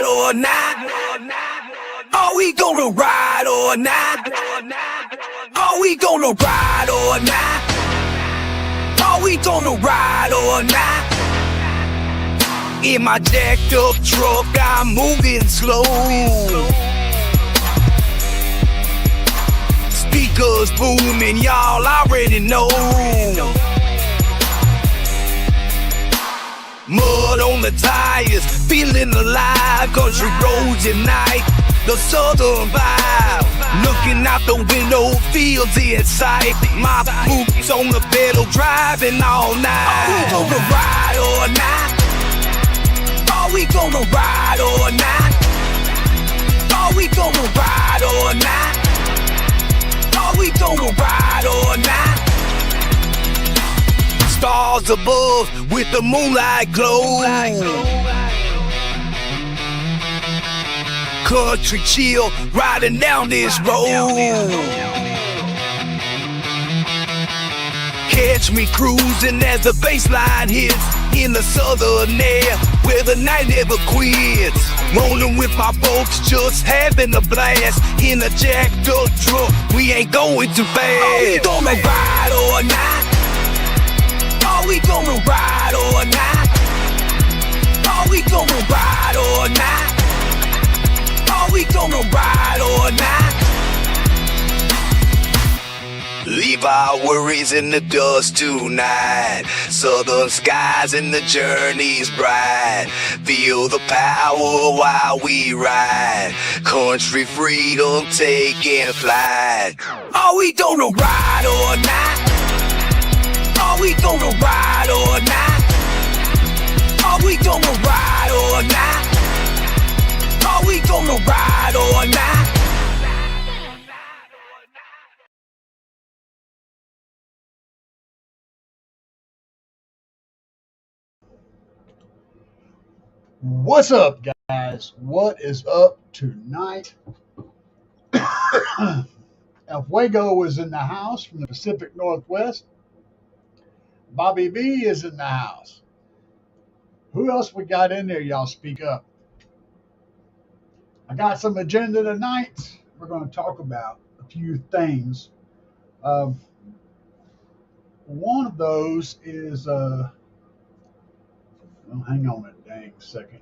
ride or not? Are we gonna ride or not? Are we gonna ride or not? Are we gonna ride or not? In my jacked up truck, I'm moving slow. Speakers booming, y'all already know. Mud on the tires, feeling alive. Country roads at night, the southern vibe. Looking out the window, fields in sight. My boots on the pedal, driving all night. Are we gonna ride or not? Are we gonna ride or not? Are we gonna ride or not? Are we gonna ride or not? Stars above with the moonlight glow. Country chill, riding down this road. Catch me cruising as the bass line hits in the southern air where the night never quits. Rolling with my folks, just having a blast in a jacked up truck. We ain't going too fast. Are we gonna ride or not? Are we gonna ride or not? Are we gonna ride or not? Are we gonna ride or not? Leave our worries in the dust tonight. Southern skies and the journey's bright. Feel the power while we ride. Country freedom taking flight. Are we gonna ride or not? Are we gonna ride or not? Are we gonna ride or not? Are we gonna ride or not? What's up, guys? What is up tonight? El Fuego is in the house from the Pacific Northwest. Bobby B is in the house. Who else we got in there? Y'all speak up. I got some agenda tonight. We're going to talk about a few things. One of those is, well, hang on a dang second.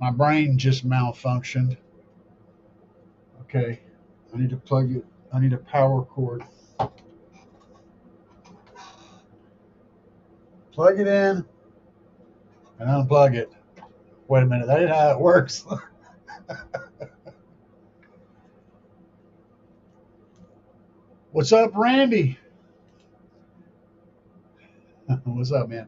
My brain just malfunctioned. Okay, I need to plug it. I need a power cord. Plug it in and unplug it. Wait a minute, that ain't how it works. What's up, Randy? What's up, man?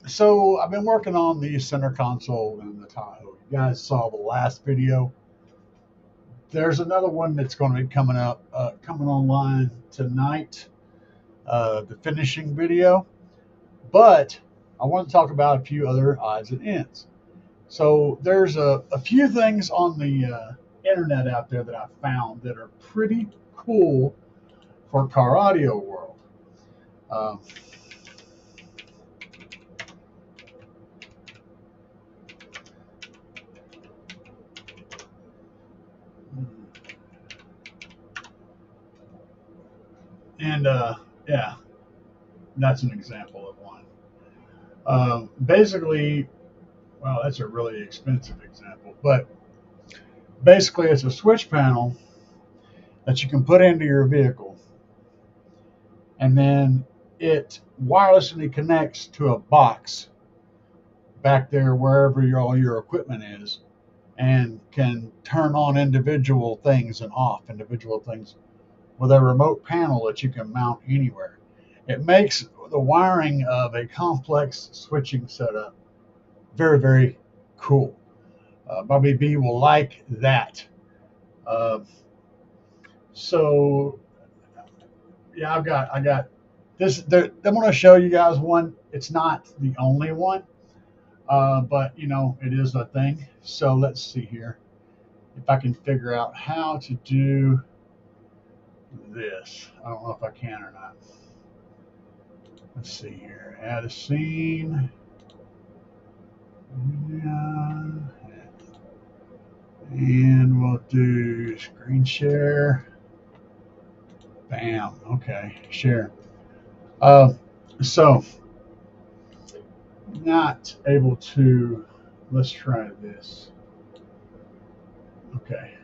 So I've been working on the center console in the Tahoe. You guys saw the last video. There's another one that's going to be coming up, coming online tonight, the finishing video. But I want to talk about a few other odds and ends. So there's a few things on the internet out there that I found that are pretty cool for car audio world. And yeah, that's an example of one. Basically, well, that's a really expensive example, but basically it's a switch panel that you can put into your vehicle, and then it wirelessly connects to a box back there wherever all your equipment is, and can turn on individual things and off individual things with a remote panel that you can mount anywhere. It makes the wiring of a complex switching setup very, very cool. Bobby B will like that. So yeah, I got this. I'm going to show you guys one. It's not the only one, but you know, it is a thing. So let's see here if I can figure out how to do this. I don't know if I can or not. Let's see here. Add a scene. do screen share. Bam. Okay, share. Uh, so not able to. Let's try this. Okay,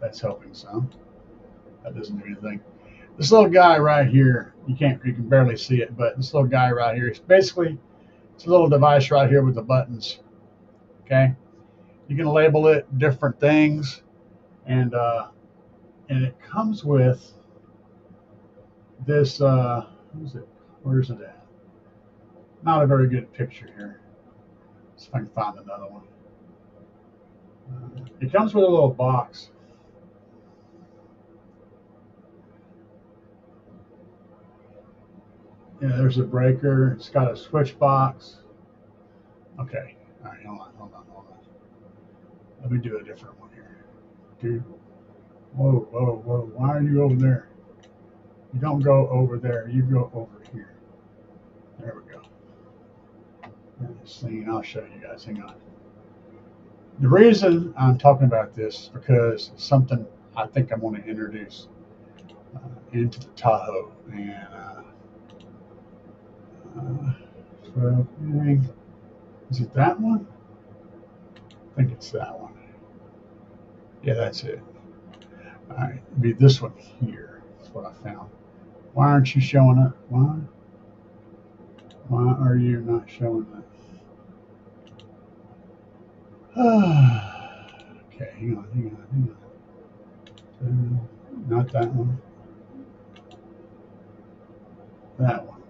that's helping some. That doesn't do anything. This little guy right here, you can barely see it, but this little guy right here is basically it's a little device right here with the buttons. Okay, you can label it different things, and it comes with this. Who's it? Where's it at? Not a very good picture here. See if I can find another one. It comes with a little box. Yeah, there's a breaker. It's got a switch box. Okay. All right. Hold on. Let me do a different one here. Dude. Whoa. Why are you over there? You don't go over there. You go over here. There we go. This thing, I'll show you guys. Hang on. The reason I'm talking about this is because it's something I think I'm going to introduce into the Tahoe. And 12 ring. Is it that one? I think it's that one. Yeah, that's it. All right, it'll be this one here. That's what I found. Why aren't you showing up? Why are you not showing up? Okay, hang on. Not that one. That one.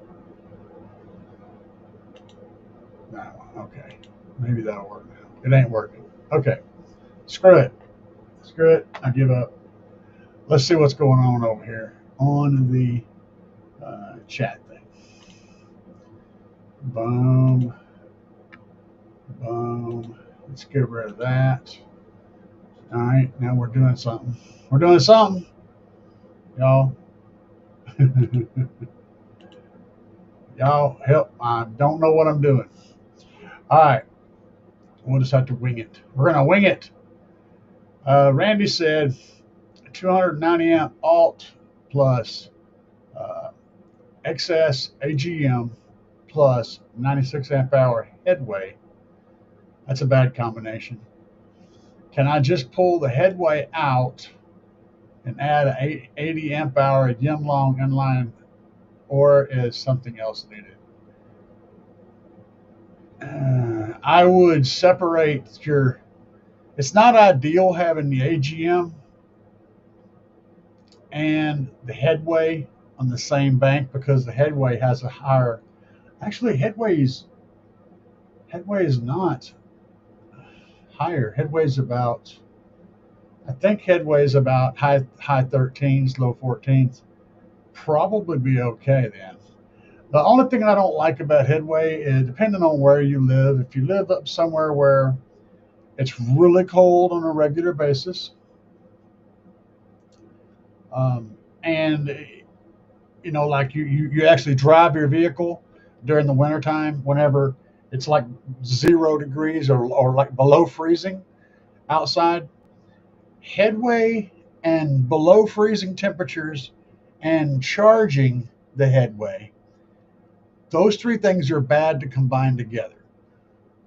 That one. Okay. Maybe that'll work now. It ain't working. Okay. Screw it. I give up. Let's see what's going on over here on the chat thing. Boom. Let's get rid of that. All right. Now we're doing something. Y'all. Y'all help. I don't know what I'm doing. All right. We'll just have to wing it. We're going to wing it. Randy said 290 amp alt plus excess AGM plus 96 amp hour headway. That's a bad combination. Can I just pull the headway out and add an 80 amp hour yin long inline, or is something else needed? I would separate your. It's not ideal having the AGM and the headway on the same bank because the headway has a higher. Actually, headway is not higher. Headway is about. I think headway is about high 13s, low 14s. Probably be okay then. The only thing I don't like about headway is depending on where you live. If you live up somewhere where it's really cold on a regular basis, and like you actually drive your vehicle during the wintertime whenever it's like 0 degrees or like below freezing outside, headway and below freezing temperatures and charging the headway, those three things are bad to combine together.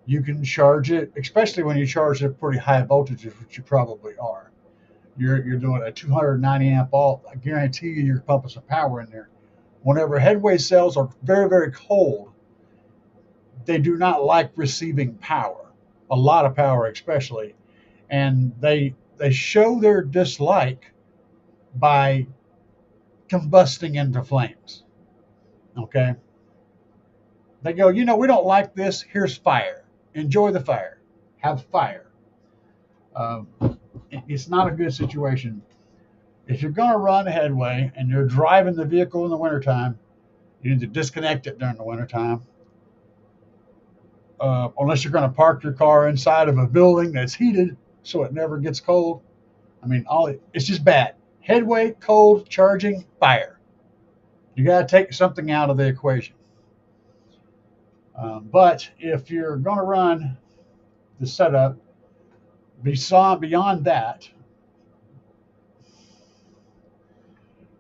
You can charge it, especially when you charge it at pretty high voltages, which you probably are. You're doing a 290 amp alt. I guarantee you're pumping some power in there. Whenever headway cells are very, very cold, they do not like receiving power, a lot of power especially, and they show their dislike by combusting into flames. Okay? They go, we don't like this. Here's fire. Enjoy the fire. Have fire. It's not a good situation. If you're going to run a headway and you're driving the vehicle in the wintertime, you need to disconnect it during the wintertime. Unless you're going to park your car inside of a building that's heated so it never gets cold. I mean, it's just bad. Headway, cold, charging, fire. You got to take something out of the equation. But if you're going to run the setup, beyond that,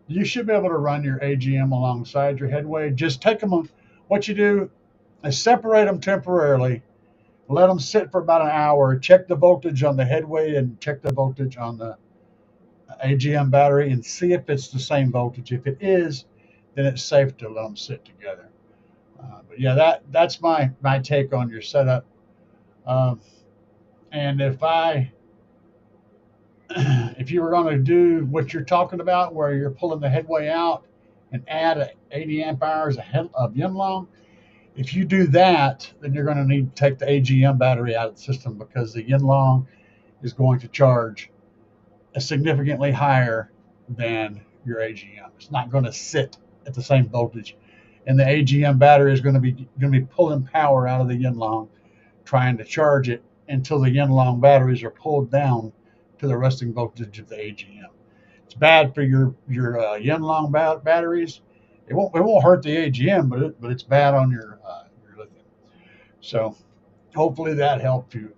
you should be able to run your AGM alongside your headway. Just take them on. What you do is separate them temporarily, let them sit for about an hour, check the voltage on the headway and check the voltage on the AGM battery and see if it's the same voltage. If it is, then it's safe to let them sit together. But yeah, that's my take on your setup. Um, and if you were going to do what you're talking about, where you're pulling the headway out and add 80 amp hours of Yinlong, if you do that, then you're going to need to take the AGM battery out of the system because the Yinlong is going to charge significantly higher than your AGM. It's not going to sit at the same voltage, and the AGM battery is going to be pulling power out of the Yinlong, trying to charge it until the Yinlong batteries are pulled down to the resting voltage of the AGM. It's bad for your Yinlong batteries. It won't hurt the AGM, but it's bad on your lithium. So hopefully that helped you.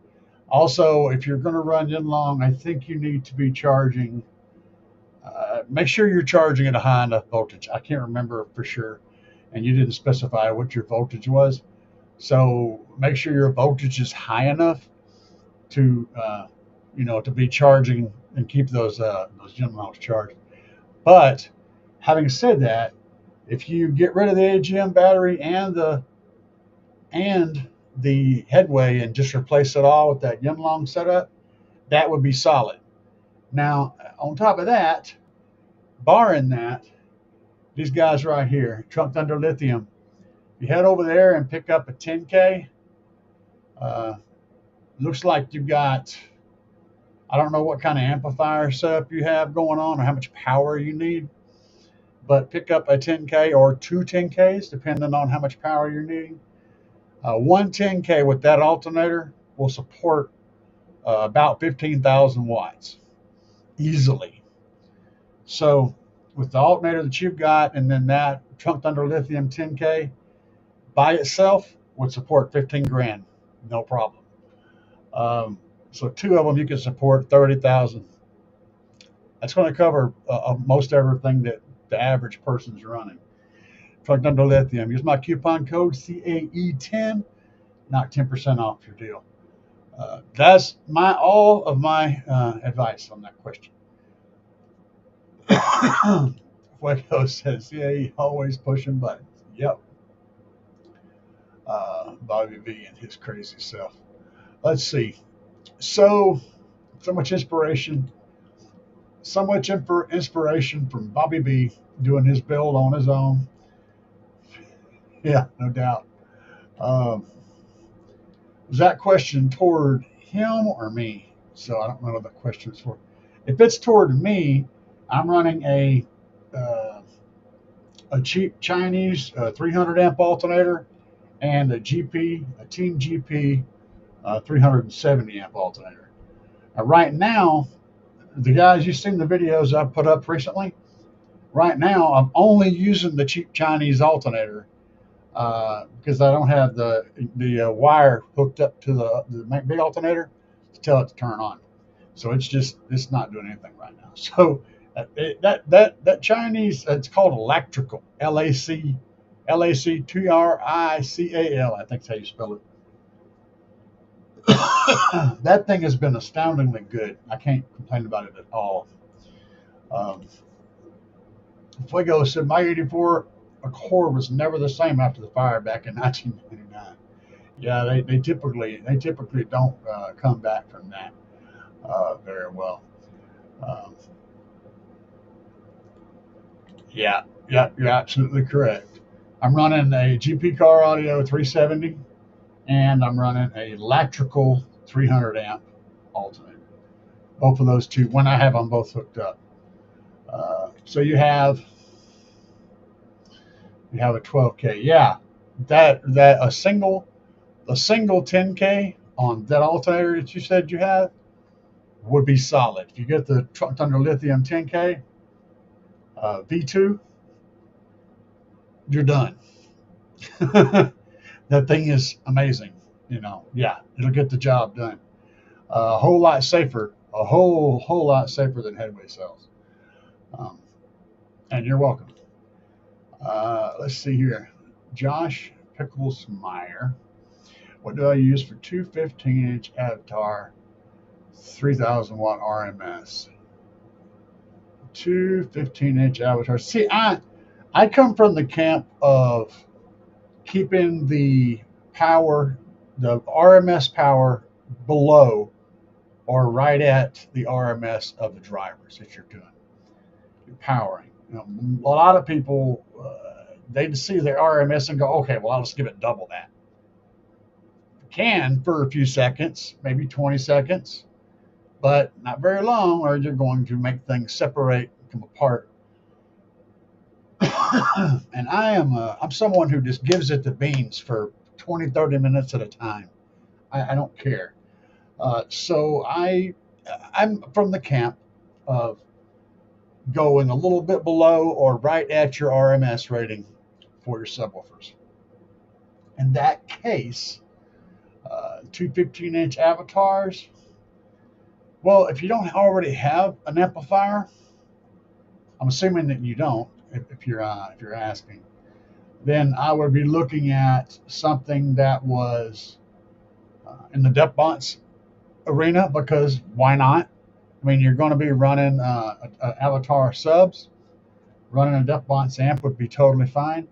Also, if you're going to run Yinlong, I think you need to be charging. Make sure you're charging at a high enough voltage. I can't remember for sure, and you didn't specify what your voltage was. So make sure your voltage is high enough to to be charging and keep those Yinlongs charged. But having said that, if you get rid of the AGM battery and the headway and just replace it all with that Yinlong setup, that would be solid. Now, on top of that, barring that, these guys right here, Trunked Under Lithium, you head over there and pick up a 10K. Looks like you've got, I don't know what kind of amplifier setup you have going on or how much power you need, but pick up a 10K or two 10Ks, depending on how much power you're needing. One 10K with that alternator will support about 15,000 watts easily. So with the alternator that you've got and then that Trunked Under Lithium 10K by itself would support 15 grand, no problem. So two of them you can support 30,000. That's going to cover most everything that the average person's running. Trunked Under Lithium. Use my coupon code CAE10, knock 10% off your deal. That's all of my advice on that question. Fuego says, CAE always pushing buttons. Yep. Bobby V and his crazy self. Let's see. So much inspiration from Bobby B doing his build on his own. Yeah, no doubt. Was that question toward him or me? So I don't know what the question is for. If it's toward me, I'm running a cheap Chinese 300 amp alternator and a Team GP 370 amp alternator. Right now, the guys, you've seen the videos I've put up recently. Right now, I'm only using the cheap Chinese alternator because I don't have the wire hooked up to the big alternator to tell it to turn on. So it's not doing anything right now. So that Chinese, it's called electrical, LACTRICAL, I think that's how you spell it. That thing has been astoundingly good. I can't complain about it at all. Fuego said my 84 Accord was never the same after the fire back in 1999. Yeah, they typically don't come back from that very well. Yeah, you're absolutely correct. I'm running a GP Car Audio 370, and I'm running a electrical 300 amp alternator. Both of those two, when I have them both hooked up. So you have a 12K. Yeah, that a single 10K on that alternator that you said you have would be solid. If you get the Trunked Under Lithium 10K V2, you're done. That thing is amazing. Yeah, it'll get the job done. A whole lot safer than headway cells. And you're welcome. Let's see here. Josh Picklesmeyer. What do I use for two 15-inch avatar 3000 watt RMS? Two 15-inch avatars. See, I come from the camp of keeping the power, the RMS power below or right at the RMS of the drivers that you're doing. You're powering. You know, a lot of people, they see their RMS and go, okay, well, I'll just give it double that. Can for a few seconds, maybe 20 seconds, but not very long, or you're going to make things separate, come apart. And I'm someone who just gives it the beans for 20, 30 minutes at a time. I don't care. I'm from the camp of going a little bit below or right at your RMS rating for your subwoofers. In that case, two 15-inch avatars. Well, if you don't already have an amplifier, I'm assuming that you don't. If you're asking, then I would be looking at something that was in the depth box arena, because why not? I mean, you're going to be running avatar subs. Running a depth box amp would be totally fine.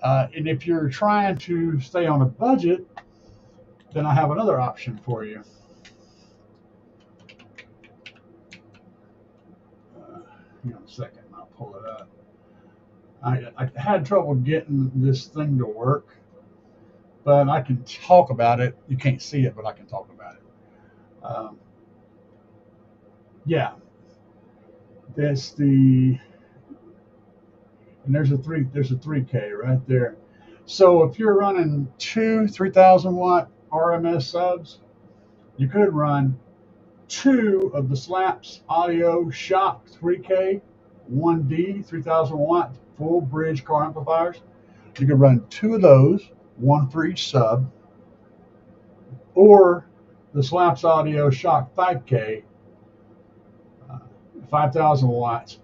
And if you're trying to stay on a budget, then I have another option for you. Hang on a second, I'll pull it up. I had trouble getting this thing to work, but I can talk about it. You can't see it, but I can talk about it. Yeah, that's the, and there's a 3K right there. So if you're running two 3000 watt RMS subs, you could run two of the Slapz Audio Shock 3K 1D 3000 watt full bridge car amplifiers. You could run two of those, one for each sub, or the Slapz Audio Shock 5K 5000 watts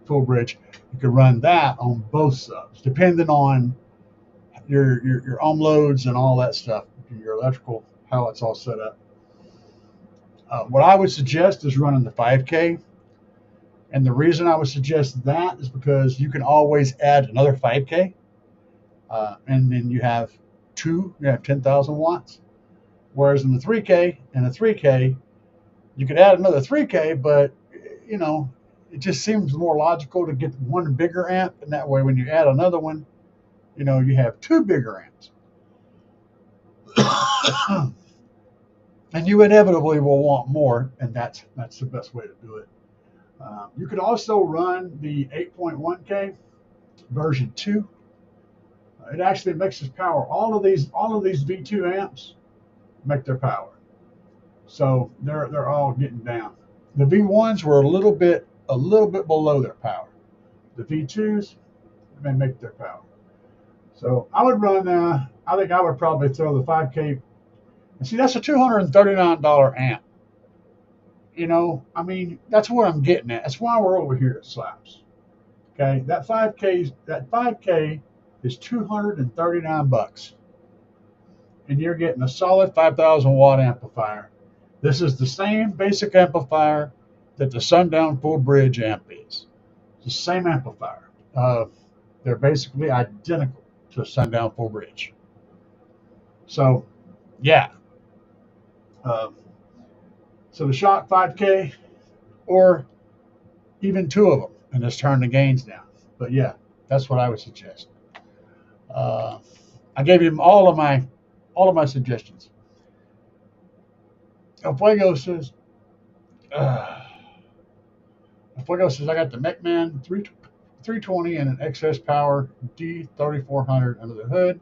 full bridge. You could run that on both subs, depending on your ohm loads and all that stuff, your electrical, how it's all set up. What I would suggest is running the 5K. And the reason I would suggest that is because you can always add another 5K. And then you have 10,000 watts. Whereas in the 3K, you could add another 3K, but you know, it just seems more logical to get one bigger amp. And that way, when you add another one, you know, you have two bigger amps. And you inevitably will want more, and that's the best way to do it. You could also run the 8.1K version 2. It actually makes its power. All of these V2 amps make their power, so they're all getting down. The V1s were a little bit below their power. The V2s, they make their power. So I would run. I think I would probably throw the 5K. And see, that's a $239 amp. You know, I mean, that's what I'm getting at. That's why we're over here at Slapz. Okay, that 5K is $239, and you're getting a solid 5000 watt amplifier. This is the same basic amplifier that the Sundown Full Bridge amp is. It's the same amplifier. They're basically identical to Sundown Full Bridge. So, yeah. So the Shock 5K, or even two of them, and just turn the gains down. But yeah, that's what I would suggest. I gave him all of my suggestions. El Fuego says, I got the McMahon 320 and an excess power D3400 under the hood,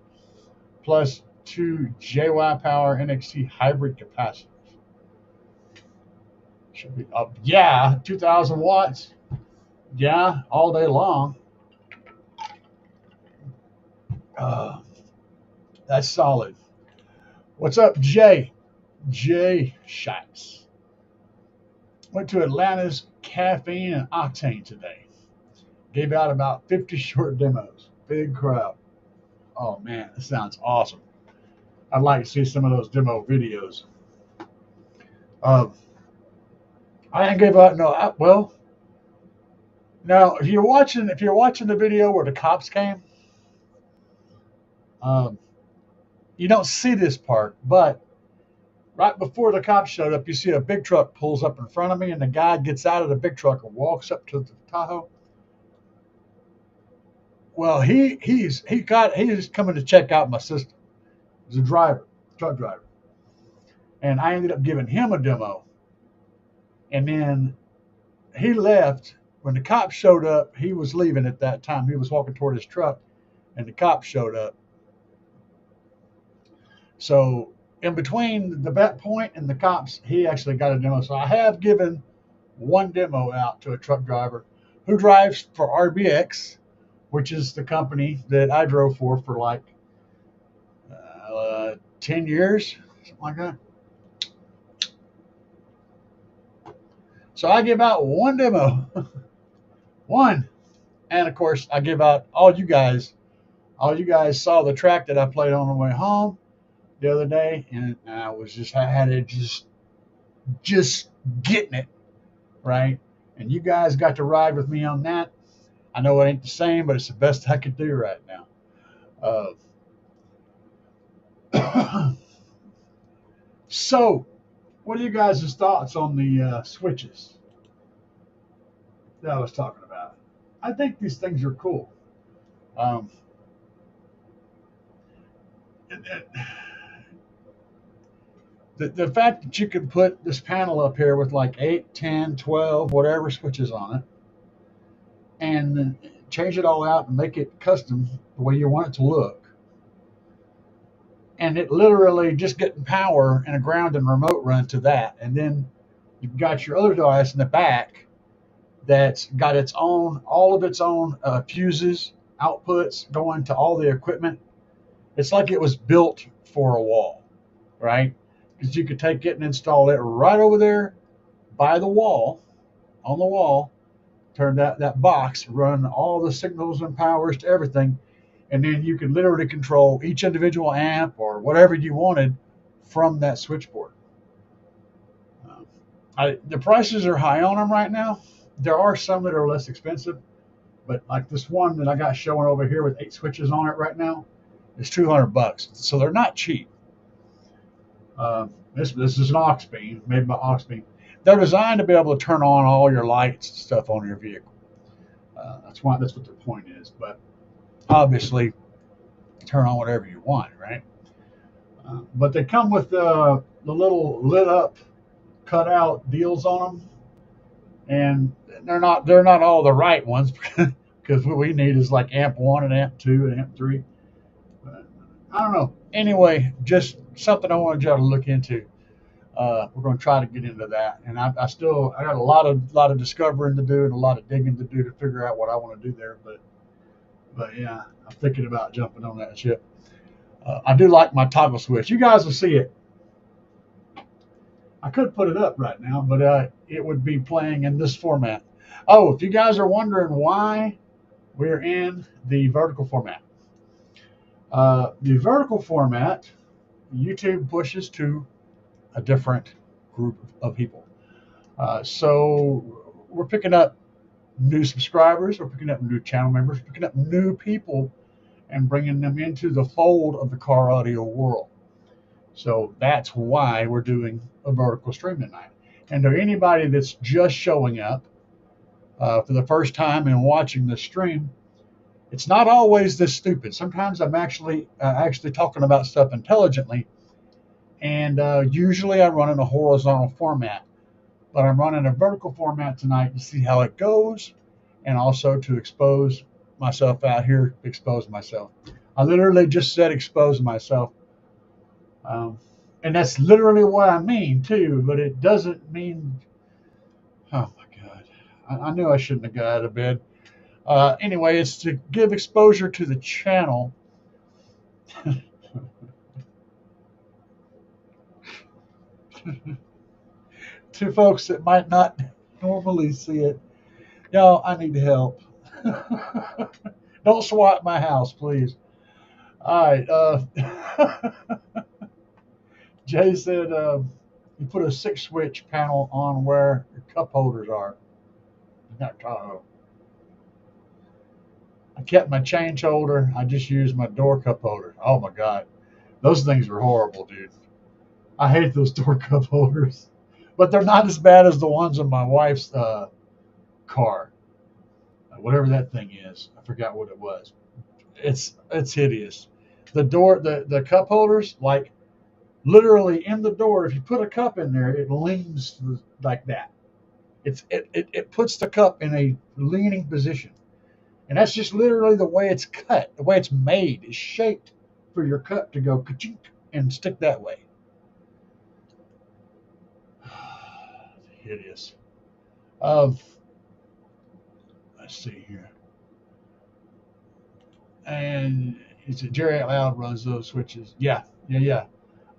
plus two JY Power NXT hybrid capacitors. Should be up. Yeah, 2000 watts. Yeah, all day long. That's solid. What's up, Jay? Jay Shacks. Went to Atlanta's Caffeine and Octane today. Gave out about 50 short demos. Big crowd. Oh man, it sounds awesome. I'd like to see some of those demo videos. Uh, I didn't give out no. Well, now if you're watching the video where the cops came, um, you don't see this part, but right before the cops showed up, you see a big truck pulls up in front of me, and the guy gets out of the big truck and walks up to the Tahoe. Well, he's coming to check out my system. He's a driver, truck driver, and I ended up giving him a demo, and then he left. When the cops showed up, he was leaving at that time. He was walking toward his truck, and the cops showed up. So in between the vet point and the cops, he actually got a demo. So I have given one demo out to a truck driver who drives for RBX, which is the company that I drove for like 10 years, something like that. So I give out one demo, one. And of course, I give out all you guys. All you guys saw the track that I played on the way home the other day, and I had it just getting it right. And you guys got to ride with me on that. I know it ain't the same, but it's the best I could do right now. So, what are you guys' thoughts on the switches that I was talking about? I think these things are cool. Um, the fact that you can put this panel up here with like 8, 10, 12, whatever switches on it, and change it all out and make it custom the way you want it to look. And it literally just getting power and a ground and remote run to that. And then you've got your other device in the back that's got all of its own fuses, outputs going to all the equipment. It's like it was built for a wall, right? Because you could take it and install it right over there by the wall, on the wall, turn that box, run all the signals and powers to everything, and then you could literally control each individual amp or whatever you wanted from that switchboard. The prices are high on them right now. There are some that are less expensive, but like this one that I got showing over here with 8 switches on it right now is $200. So they're not cheap. This is an aux beam, made by aux beam. They're designed to be able to turn on all your lights and stuff on your vehicle. That's what the point is. But obviously, turn on whatever you want, right? But they come with the little lit up, cut out deals on them, and they're not all the right ones because what we need is like amp 1 and amp 2 and amp 3. But I don't know. Anyway, just something I wanted y'all to look into. We're going to try to get into that, and I got a lot of discovering to do and a lot of digging to do to figure out what I want to do there. But yeah, I'm thinking about jumping on that ship. I do like my toggle switch. You guys will see it. I could put it up right now, but it would be playing in this format. Oh, if you guys are wondering why we're in the vertical format. The vertical format, YouTube pushes to a different group of people. So we're picking up new subscribers, we're picking up new channel members, picking up new people and bringing them into the fold of the car audio world. So that's why we're doing a vertical stream tonight. And to anybody that's just showing up for the first time and watching the stream, it's not always this stupid. Sometimes I'm actually talking about stuff intelligently, and usually I run in a horizontal format. But I'm running a vertical format tonight to see how it goes, and also to expose myself out here, expose myself. I literally just said expose myself. And that's literally what I mean too, but it doesn't mean, oh my God, I knew I shouldn't have got out of bed. Anyway, it's to give exposure to the channel. To folks that might not normally see it. Y'all, I need help. Don't swat my house, please. All right. Jay said you put a 6-switch panel on where your cup holders are. Not Tahoe. I kept my change holder. I just used my door cup holder. Oh my God. Those things are horrible, dude. I hate those door cup holders. But they're not as bad as the ones in my wife's car. Whatever that thing is. I forgot what it was. It's hideous. The cup holders, like literally in the door, if you put a cup in there, it leans like that. It puts the cup in a leaning position. And that's just literally the way it's cut, the way it's made. It's shaped for your cup to go ka-chink and stick that way. Hideous. Um, let's see here. And it's a Jerry out loud runs those switches. Yeah.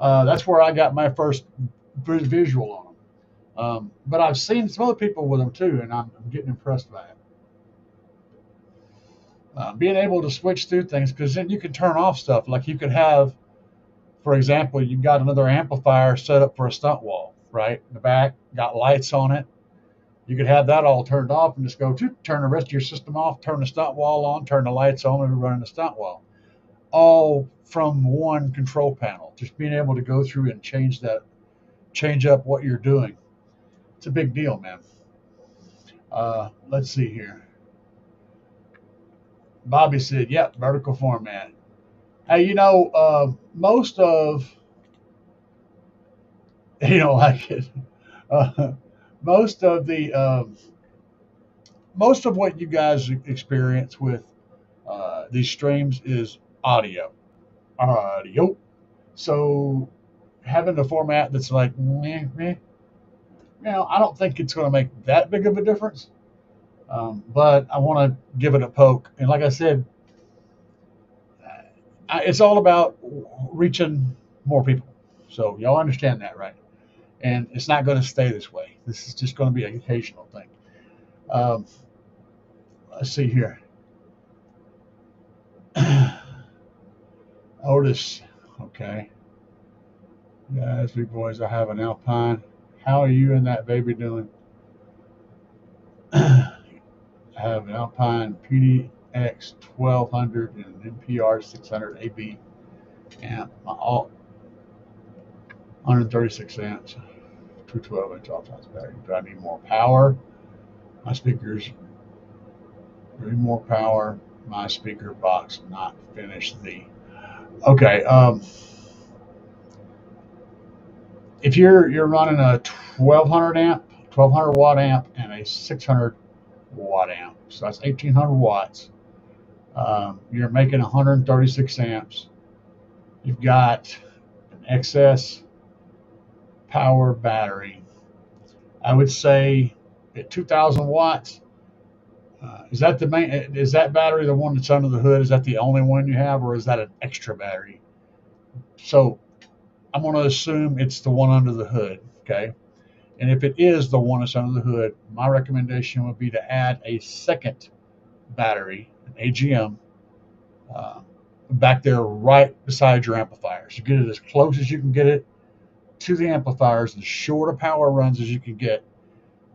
That's where I got my first visual on them. But I've seen some other people with them too, and I'm getting impressed by it. Being able to switch through things, because then you can turn off stuff. Like you could have, for example, you've got another amplifier set up for a stunt wall, right? In the back, got lights on it. You could have that all turned off and just go to turn the rest of your system off, turn the stunt wall on, turn the lights on, and run the stunt wall. All from one control panel. Just being able to go through and change up what you're doing. It's a big deal, man. Let's see here. Bobby said, yep, vertical format. Hey, most of, you don't like it. Most of what you guys experience with these streams is audio. So having a format that's like, meh, I don't think it's going to make that big of a difference. But I want to give it a poke. And like I said, it's all about reaching more people. So y'all understand that, right? And it's not going to stay this way. This is just going to be an occasional thing. Let's see here. Otis, okay. Guys, big boys, I have an Alpine. How are you and that baby doing? I have an Alpine PDX 1200 and an NPR 600 AB amp. My alt 136 amps, 212-inch all-times battery. Do I need more power? My speakers need more power. My speaker box not finished the. Okay. If you're running a 1200 watt amp, and a 600 watt amp, so that's 1800 watts. You're making 136 amps. You've got an excess power battery. I would say at 2000 watts. Is that the main? Is that battery the one that's under the hood? Is that the only one you have, or is that an extra battery? So I'm going to assume it's the one under the hood, okay? And if it is the one that's under the hood, my recommendation would be to add a second battery, an AGM, back there right beside your amplifiers. You get it as close as you can get it to the amplifiers, the shorter power runs as you can get.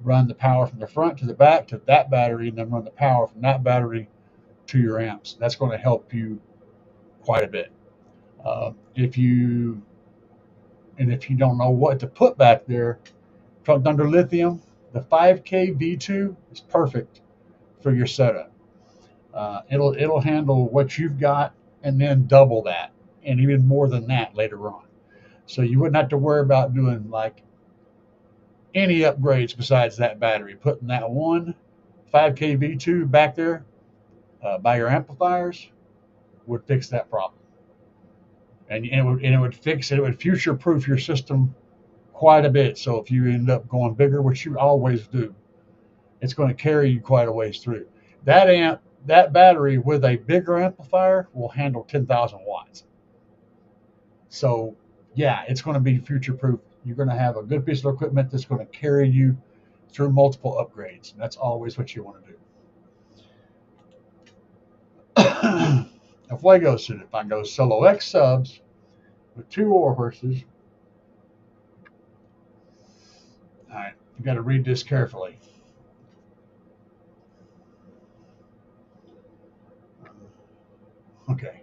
Run the power from the front to the back to that battery, and then run the power from that battery to your amps. That's going to help you quite a bit. If you don't know what to put back there, from under Lithium, the 5K V2 is perfect for your setup. It'll handle what you've got and then double that, and even more than that later on. So you wouldn't have to worry about doing like any upgrades besides that battery. Putting that one 5K V2 back there by your amplifiers would fix that problem. And it would fix it. It would future-proof your system quite a bit. So if you end up going bigger, which you always do, it's going to carry you quite a ways through. That battery with a bigger amplifier will handle 10,000 watts. So yeah, it's going to be future-proof. You're going to have a good piece of equipment that's going to carry you through multiple upgrades. And that's always what you want to do. Fuego said if I go solo X subs with 2 war horses, all right, you got to read this carefully. Okay,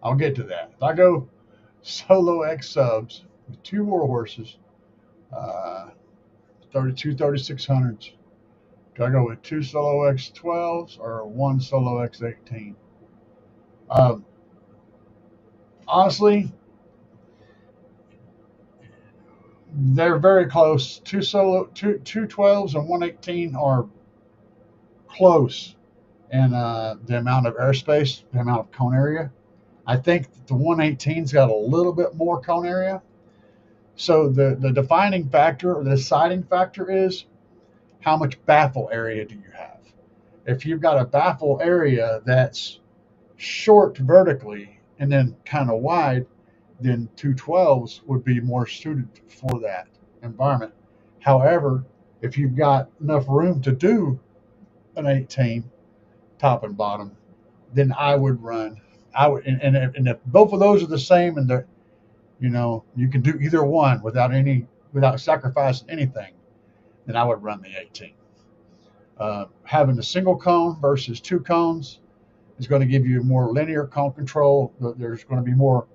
I'll get to that. If I go solo X subs with 2 war horses, 3600s, do I go with 2 solo X12s or 1 solo X18? Um, Honestly, they're very close. Two 12s and 118 are close in the amount of airspace, the amount of cone area. I think the 118's got a little bit more cone area. So the defining factor or the deciding factor is how much baffle area do you have? If you've got a baffle area that's short vertically and then kind of wide, then 212s would be more suited for that environment. However, if you've got enough room to do an 18 top and bottom, then I would run. I would, and if both of those are the same, and they're, you can do either one without sacrificing anything, then I would run the 18. Having a single cone versus 2 cones is going to give you more linear cone control. There's going to be more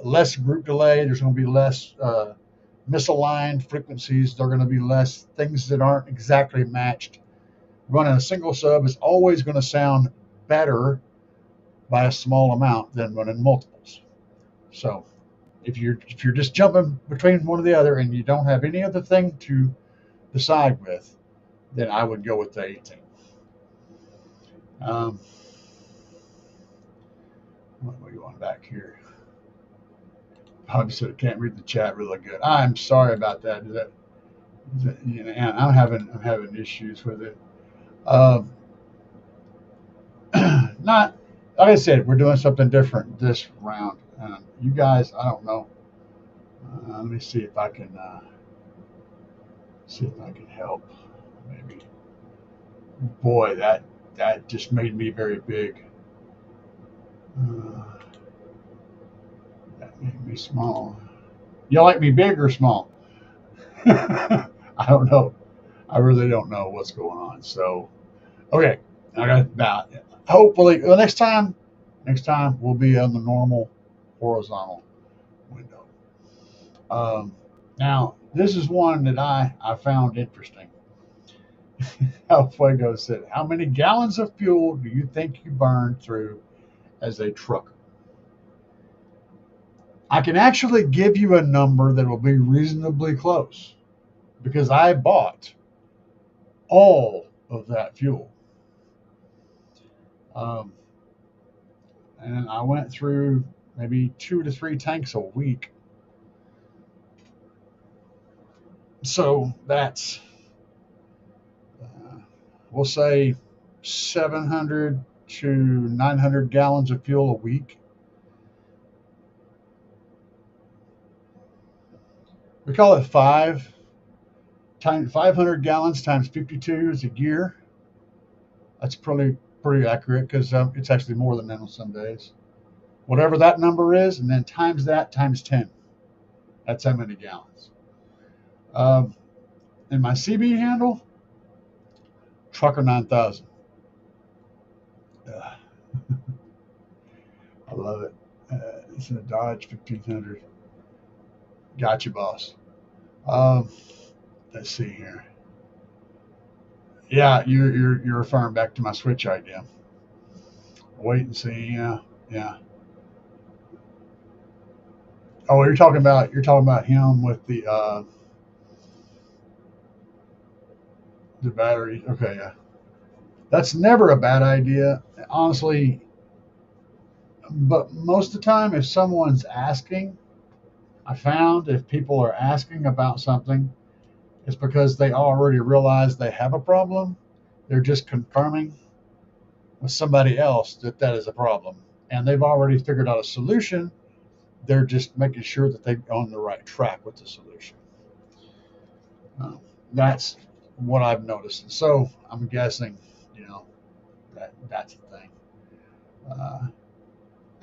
less group delay. There's going to be less misaligned frequencies. There are going to be less things that aren't exactly matched. Running a single sub is always going to sound better by a small amount than running multiples. So if you're just jumping between one or the other and you don't have any other thing to decide with, then I would go with the 18. What are we going back here? Obviously, I can't read the chat really good. I'm sorry about that. And I'm having issues with it. Not like I said, we're doing something different this round. You guys, I don't know. Let me see if I can help. Maybe. Boy, that just made me very big. That made me small. You like me big or small? I don't know. I really don't know what's going on. So, okay, I got about. Hopefully, next time we'll be on the normal horizontal window. Now, this is one that I found interesting. El Fuego said, "How many gallons of fuel do you think you burned through as a trucker?" I can actually give you a number that will be reasonably close because I bought all of that fuel. And I went through maybe 2 to 3 tanks a week. So that's, we'll say 700 to 900 gallons of fuel a week. We call it 500 gallons times 52 is a year. That's pretty accurate because it's actually more than that on some days. Whatever that number is, and then times that times 10. That's how many gallons. And my CB handle, Trucker 9000. I love it. It's a Dodge 1500. Gotcha, boss. Let's see here. Yeah, you're referring back to my Switch idea. Wait and see. Yeah. Oh, you're talking about him with the battery. Okay, yeah. That's never a bad idea, honestly. But most of the time, if someone's asking, I found if people are asking about something, it's because they already realize they have a problem. They're just confirming with somebody else that is a problem. And they've already figured out a solution. They're just making sure that they're on the right track with the solution. That's what I've noticed. So I'm guessing, that's the thing.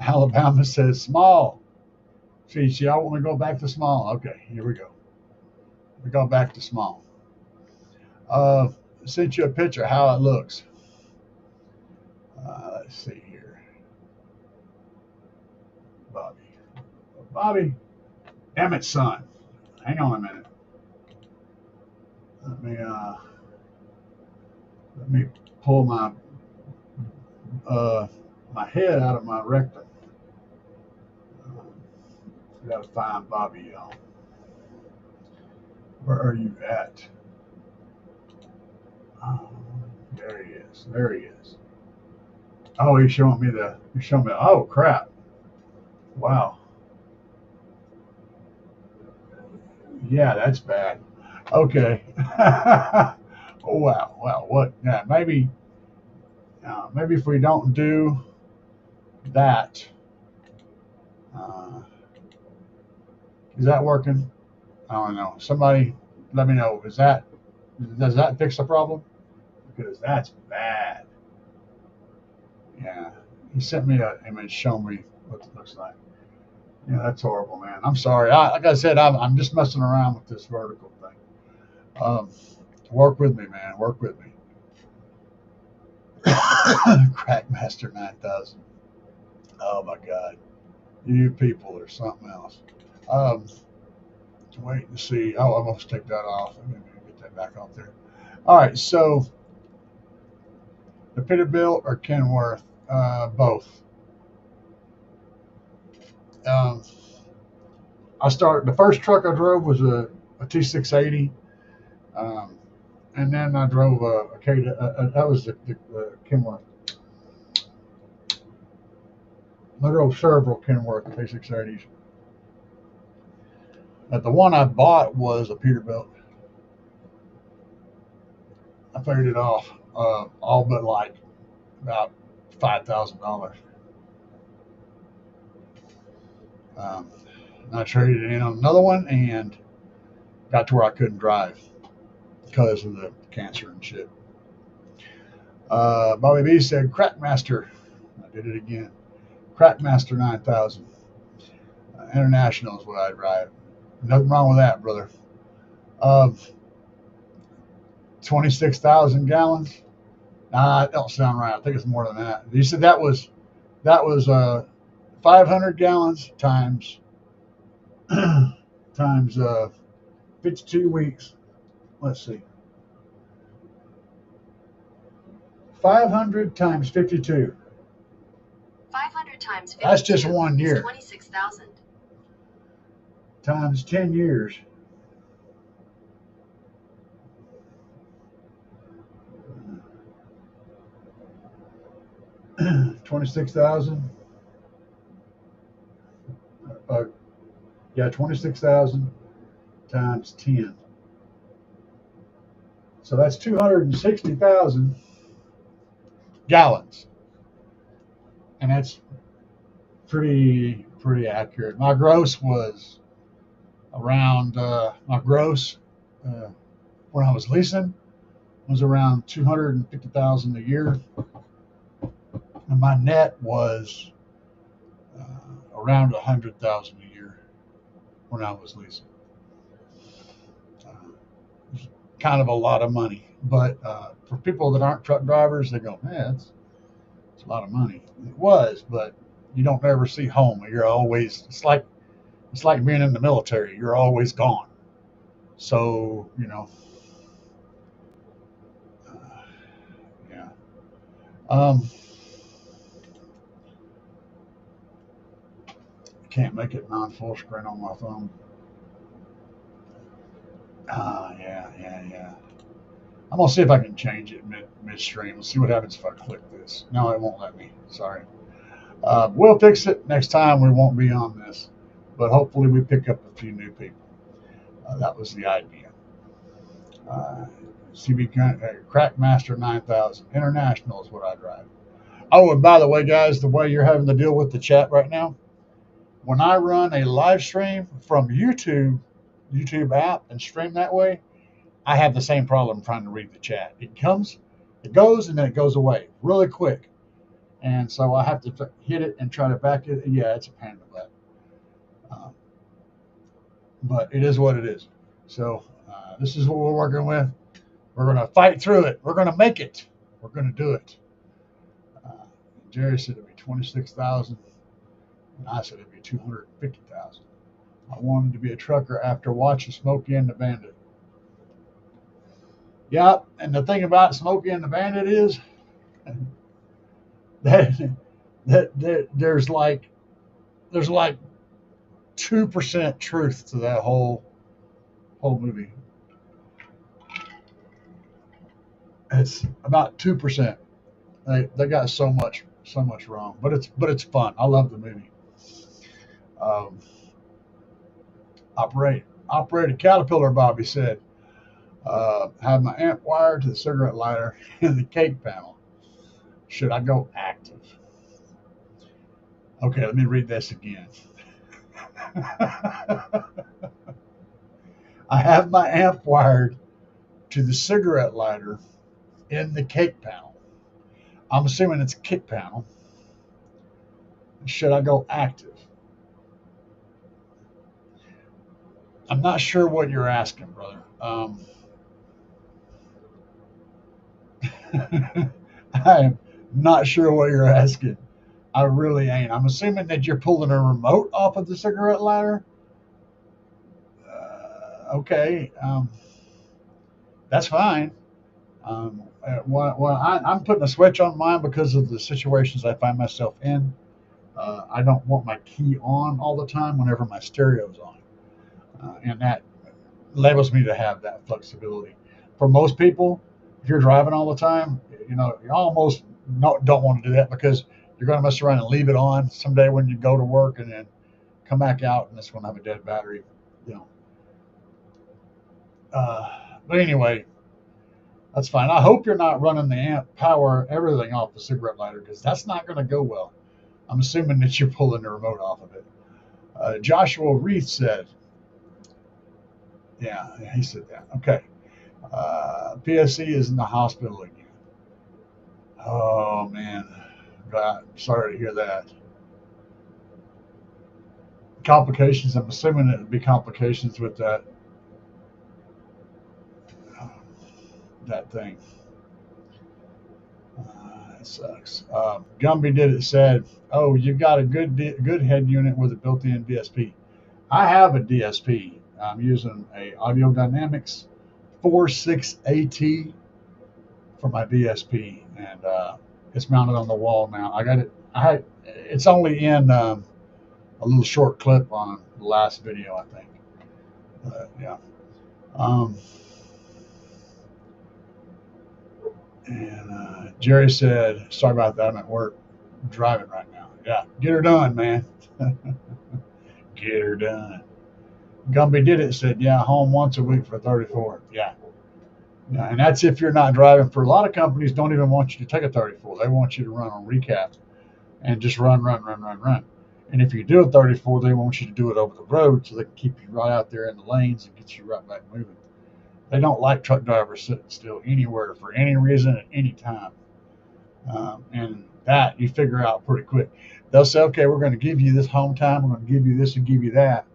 Alabama says small. See, y'all want to go back to small. Okay, here we go. We go back to small. Uh, Sent you a picture how it looks. Let's see here. Bobby. Bobby. Damn it, son. Hang on a minute. Let me pull my head out of my rectum. I gotta find Bobby, y'all. Where are you at? There he is. There he is. Oh, he's showing me oh crap. Wow. Yeah, that's bad. Okay. Oh wow. Wow. What? Yeah, maybe if we don't do that, uh, is that working? I don't know. Somebody let me know. Does that fix the problem? Because that's bad. Yeah. He sent me an image showing me what it looks like. Yeah, that's horrible, man. I'm sorry. Like I said, I'm just messing around with this vertical thing. Um, Work with me, man. Work with me. Crackmaster 9000. Oh my God. You people are something else. Um, Wait to see. Oh, I'm going to take that off. I'm going to get that back off there. All right. So the Peterbilt or Kenworth? Both. Um, the first truck I drove was a T680. Um, and then I drove a K. That was the Kenworth. I drove several Kenworth T680s. But the one I bought was a Peterbilt. I paid it off, all but like about $5,000. I traded it in on another one and got to where I couldn't drive because of the cancer and shit. Bobby B said, Crackmaster. I did it again. Crackmaster 9000. International is what I drive. Nothing wrong with that, brother. 26,000 gallons. Nah, that don't sound right. I think it's more than that. You said that was 500 gallons times times 52 weeks. Let's see. 500 times 52. 500 times 52. That's just 1 year. 26,000. Times 10 years. $26,000. Yeah, 26,000 times 10. So that's 260,000 gallons, and that's pretty accurate. My gross was around my gross when I was leasing was around 250,000 a year, and my net was around 100,000 a year when I was leasing. It was kind of a lot of money, but for people that aren't truck drivers, they go, "Man, it's a lot of money." It was, but you don't ever see home. You're always it's like being in the military. You're always gone. So yeah. Um, can't make it non-full screen on my phone. Yeah. I'm gonna see if I can change it midstream. Let's see what happens if I click this. No, it won't let me. Sorry. We'll fix it next time. We won't be on this, but hopefully we pick up a few new people. That was the idea. CB Crackmaster 9000 International is what I drive. Oh, and by the way, guys, the way you're having to deal with the chat right now, when I run a live stream from YouTube app and stream that way, I have the same problem trying to read the chat. It goes, and then it goes away really quick. and so I have to hit it and try to back it. Yeah, it's a pain in the butt, but it is what it is. So this is what we're working with. We're going to fight through it. We're going to make it. We're going to do it. Uh, Jerry said it'd be 26,000, and I said it'd be 250,000. I wanted to be a trucker after watching Smokey and the Bandit. Yep, and the thing about Smokey and the Bandit is that there's like 2% truth to that whole movie. It's about 2%. They got so much wrong, but it's fun. I love the movie. Um, operated Caterpillar, Bobby said, have my amp wired to the cigarette lighter in the cake panel. Should I go active? Okay, let me read this again. I have my amp wired to the cigarette lighter in the cake panel. I'm assuming it's a kick panel. Should I go active? I'm not sure what you're asking, brother. I am not sure what you're asking. I really ain't. I'm assuming that you're pulling a remote off of the cigarette lighter. Okay, that's fine. I'm putting a switch on mine because of the situations I find myself in. I don't want my key on all the time whenever my stereo's on, and that enables me to have that flexibility. For most people, if you're driving all the time, you almost don't want to do that because you're going to mess around and leave it on someday when you go to work and then come back out and it's going to have a dead battery. But anyway, that's fine. I hope you're not running the amp power, everything off the cigarette lighter because that's not going to go well. I'm assuming that you're pulling the remote off of it. Joshua Reith said, yeah, he said that. Okay. PSC is in the hospital again. Oh, man. God, sorry to hear that. Complications, I'm assuming it would be complications with that thing. That sucks. Gumby did it said, oh, you've got a good head unit with a built-in DSP. I have a DSP. I'm using a Audio Dynamics 46AT for my DSP, and it's mounted on the wall now. I got it. It's only in a little short clip on the last video, I think. Yeah. And Jerry said, sorry about that. I'm at work driving right now. Yeah, get her done, man. Get her done. Gumby did it, said, yeah, home once a week for 34. Yeah. And that's if you're not driving. For a lot of companies, don't even want you to take a 34. They want you to run on recap and just run. And if you do a 34, they want you to do it over the road so they can keep you right out there in the lanes and get you right back moving. They don't like truck drivers sitting still anywhere for any reason at any time. And that you figure out pretty quick. They'll say, okay, we're going to give you this home time. We're going to give you this and give you that.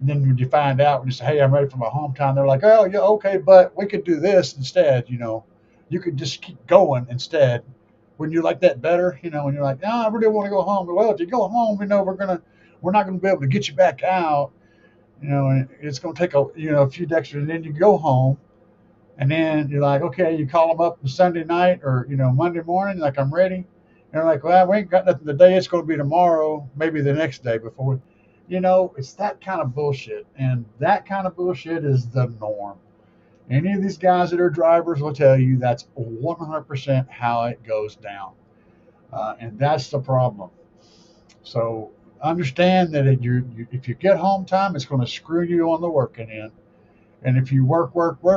And then when you find out, when you say, hey, I'm ready for my home time, they're like, oh, yeah, okay, but we could do this instead. You could just keep going instead. Wouldn't you like that better? When you're like, no, I really want to go home. Well, if you go home, we're not going to be able to get you back out. And it's going to take a few extra, and then you go home, and then you're like, okay, you call them up Sunday night or Monday morning, like I'm ready. And they're like, well, we ain't got nothing today. It's going to be tomorrow, maybe the next day before. It's that kind of bullshit, and that kind of bullshit is the norm. Any of these guys that are drivers will tell you that's 100% how it goes down, and that's the problem. So understand that if you get home time, it's going to screw you on the working end. And if you work,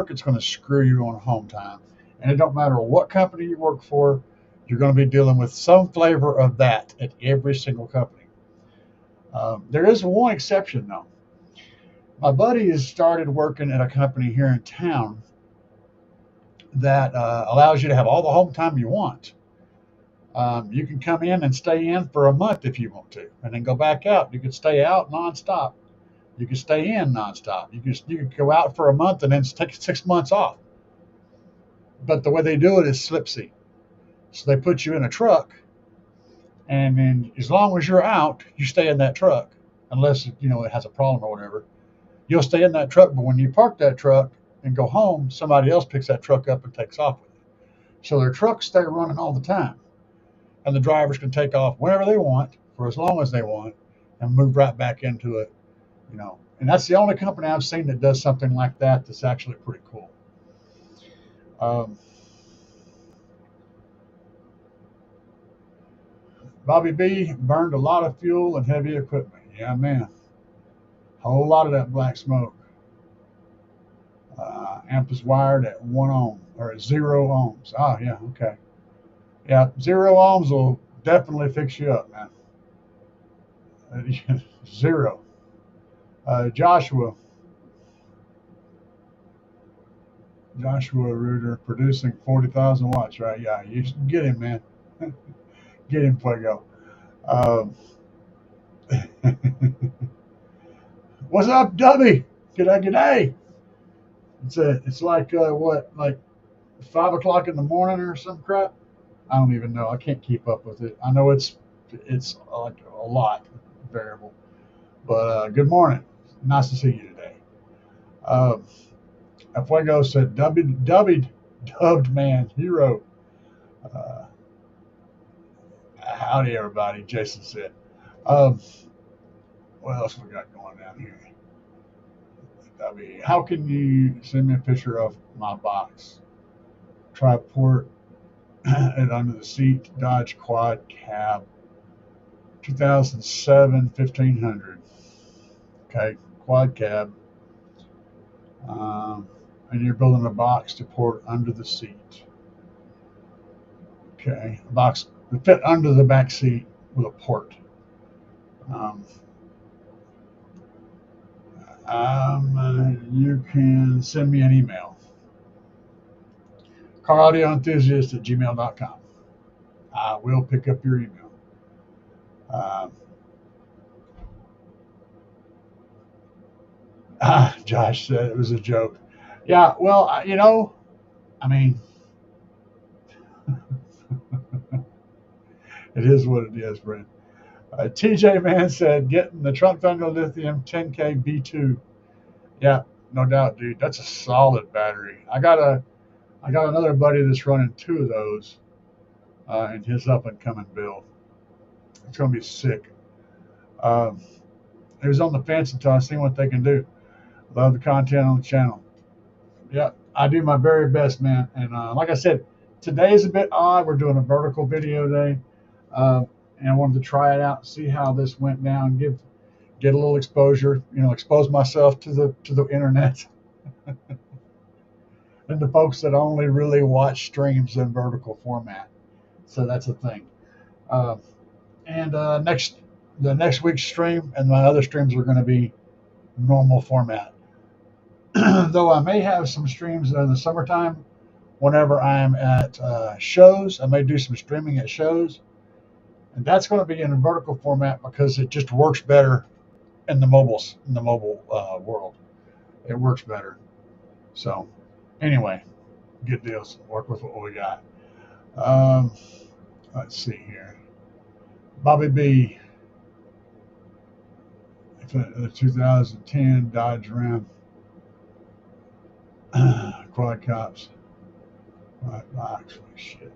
it's going to screw you on home time. And it don't matter what company you work for, you're going to be dealing with some flavor of that at every single company. There is one exception, though. My buddy has started working at a company here in town that allows you to have all the home time you want. You can come in and stay in for a month if you want to, and then go back out. You can stay out nonstop. You can stay in nonstop. You can go out for a month and then take 6 months off. But the way they do it is slipsy. So they put you in a truck, and then as long as you're out, you stay in that truck, unless it has a problem or whatever. You'll stay in that truck, but when you park that truck and go home, somebody else picks that truck up and takes off with it. So their trucks stay running all the time, and the drivers can take off whenever they want for as long as they want and move right back into it. And that's the only company I've seen that does something like that that's actually pretty cool. Bobby B burned a lot of fuel and heavy equipment. Yeah, man. Whole lot of that black smoke. Amp is wired at 1 ohm or at 0 ohms. Oh, yeah, okay. Yeah, 0 ohms will definitely fix you up, man. 0. Joshua Reuter producing 40,000 watts, right? Yeah, you get him, man. Get him, Fuego. What's up, Dubby? G'day. It's like like 5 o'clock in the morning or some crap. I don't even know. I can't keep up with it. I know it's like a lot variable. But good morning. Nice to see you today. Fuego said dubbed man hero. Howdy everybody. Jason said. What else we got going down here? How can you send me a picture of my box? Triport and under the seat, Dodge Quad Cab, 2007 1500. Okay, Quad Cab. And you're building a box to port under the seat. Okay, a box to fit under the back seat with a port. You can send me an email. caraudioenthusiasts@gmail.com. I will pick up your email. Josh said it was a joke. Yeah, well, I mean, it is what it is, Brent. TJ Man said, getting the Trunk Thunder Lithium 10K B2. Yeah, no doubt, dude. That's a solid battery. I got another buddy that's running 2 of those in his up and coming build. It's gonna be sick. It was on the fence until I seen what they can do. Love the content on the channel. Yeah, I do my very best, man. And like I said, today is a bit odd. We're doing a vertical video day, and I wanted to try it out, see how this went down, get a little exposure, expose myself to the internet, and the folks that only really watch streams in vertical format. So that's a thing. And the next week's stream and my other streams are going to be normal format. Though I may have some streams in the summertime whenever I'm at shows. I may do some streaming at shows, and that's going to be in a vertical format because it just works better in the mobile world. It works better. So anyway, good deals. Work with what we got. Let's see here. Bobby B. The 2010 Dodge Ram quad cops. Right box. Shit.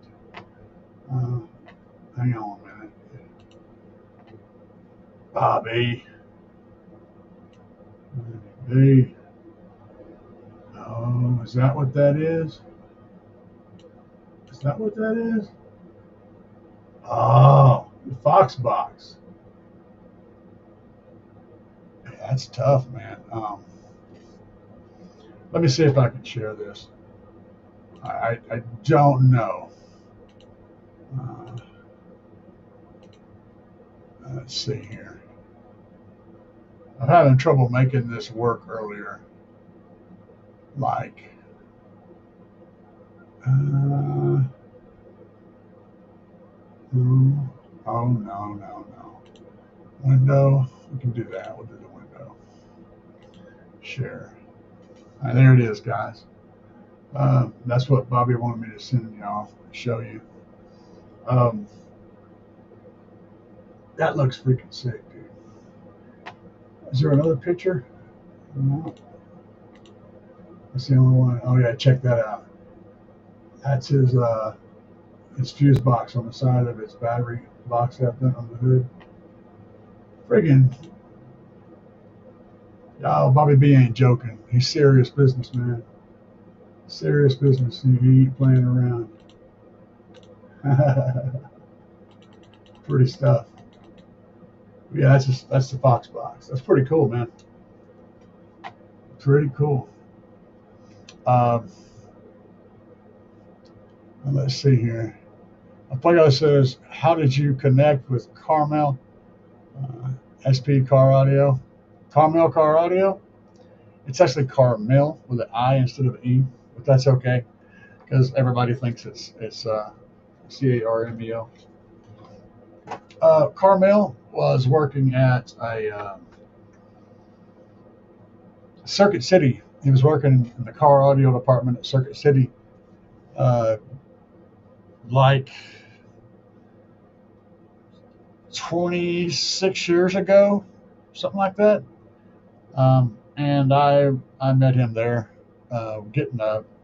Hang on a minute. Bobby. B. Oh, is that what that is? Is that what that is? Oh, the Fox box. Yeah, that's tough, man. Let me see if I can share this. I don't know. Let's see here. I'm having trouble making this work earlier. Like, Oh, no, no, no. Window. We can do that. We'll do the window. Share. All right, there it is, guys. That's what Bobby wanted me to send y'all, show you. Um, that looks freaking sick, dude. Is there another picture? No. That's the only one. Oh yeah, check that out. That's his fuse box on the side of his battery box up there on the hood. Friggin' oh, Bobby B ain't joking. He's serious business, man. Serious business. He ain't playing around. Pretty stuff. Yeah, that's the Fox box. That's pretty cool, man. Pretty cool. Um, let's see here. Plato says, "How did you connect with Carmel SP Car Audio? Carmel Car Audio? It's actually Carmel with an I instead of an E, but that's okay because everybody thinks it's CARMEL. Carmel was working at a Circuit City. He was working in the car audio department at Circuit City, like 26 years ago, something like that. And I met him there, I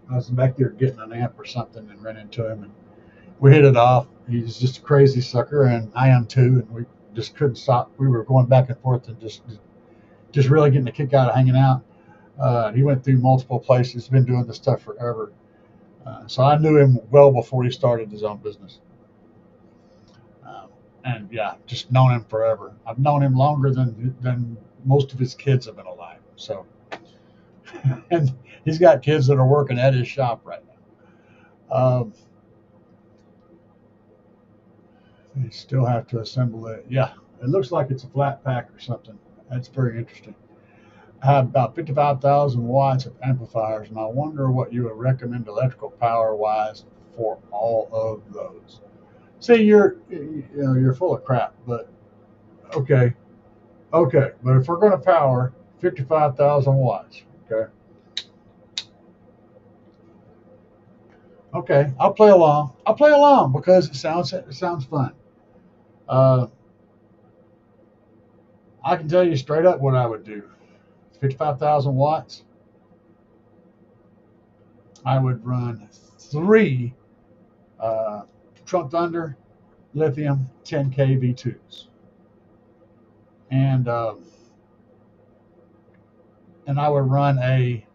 was back there getting an amp or something and ran into him and we hit it off. He's just a crazy sucker and I am too. And we just couldn't stop. We were going back and forth and just really getting a kick out of hanging out. He went through multiple places. He's been doing this stuff forever. So I knew him well before he started his own business. And yeah, just known him forever. I've known him longer than most of his kids have been alive. So, and he's got kids that are working at his shop right now. They still have to assemble it. Yeah, it looks like it's a flat pack or something. That's very interesting. I have about 55,000 watts of amplifiers, and I wonder what you would recommend electrical power wise for all of those. See, you're full of crap, but okay, but if we're going to power 55,000 watts, okay, I'll play along. I'll play along because it sounds fun. Uh, I can tell you straight up what I would do. 55,000 watts. I would run 3 Trump Thunder Lithium 10K V2s, and I would run a